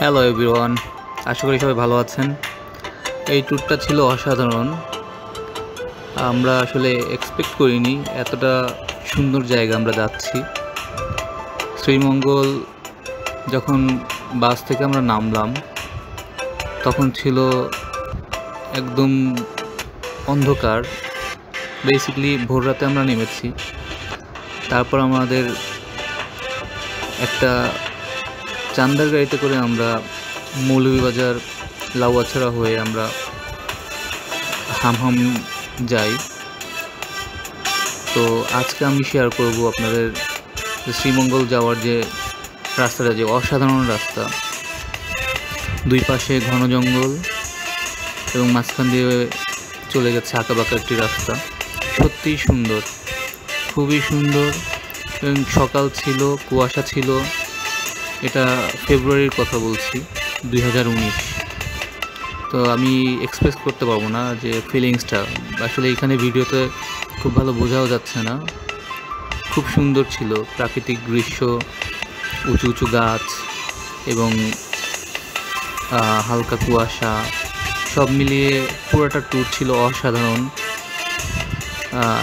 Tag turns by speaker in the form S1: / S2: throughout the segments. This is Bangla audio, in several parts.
S1: হ্যালো এভরিওয়ান, আশা করি সবাই ভালো আছেন। এই ট্যুরটা ছিল অসাধারণ। আমরা আসলে এক্সপেক্ট করিনি এতটা সুন্দর জায়গা আমরা যাচ্ছি। শ্রীমঙ্গল যখন বাস থেকে আমরা নামলাম তখন ছিল একদম অন্ধকার। বেসিক্যালি ভোর রাতে আমরা নেমেছি। তারপর আমাদের একটা চান্দার গাড়িতে করে আমরা মৌলভীবাজার লাউয়াছড়া হয়ে আমরা হামহাম যাই। তো আজকে আমি শেয়ার করব আপনাদের শ্রীমঙ্গল যাওয়ার যে রাস্তাটা, যে অসাধারণ রাস্তা, দুই পাশে ঘন জঙ্গল এবং মাঝখান দিয়ে চলে গেছে আঁকাবাঁকা একটি রাস্তা। সত্যিই সুন্দর, খুবই সুন্দর। এবং সকাল ছিল, কুয়াশা ছিল। এটা ফেব্রুয়ারির কথা বলছি, 2019। তো আমি এক্সপ্রেস করতে পারবো না যে ফিলিংসটা, আসলে এখানে ভিডিওতে খুব ভালো বোঝাও যাচ্ছে না। খুব সুন্দর ছিল প্রাকৃতিক দৃশ্য, উঁচু উঁচু গাছ এবং হালকা কুয়াশা, সব মিলিয়ে পুরোটা ট্যুর ছিল অসাধারণ।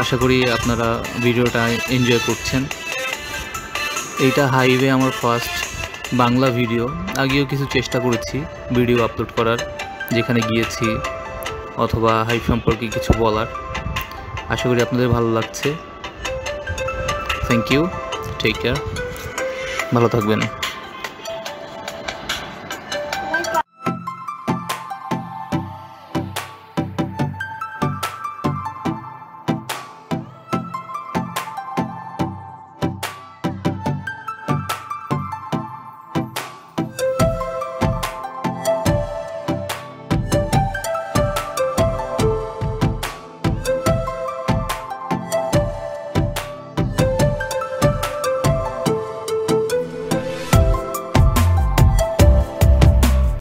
S1: আশা করি আপনারা ভিডিওটা এনজয় করছেন। এইটা হাইওয়ে আমার ফার্স্ট বাংলা ভিডিও। আগেও কিছু চেষ্টা করেছি ভিডিও আপলোড করার, যেখানে গিয়েছি অথবা হাইপ সম্পর্কে কিছু বলার। আশা করি আপনাদের ভালো লাগছে। থ্যাংক ইউ, টেক কেয়ার, ভালো থাকবেন।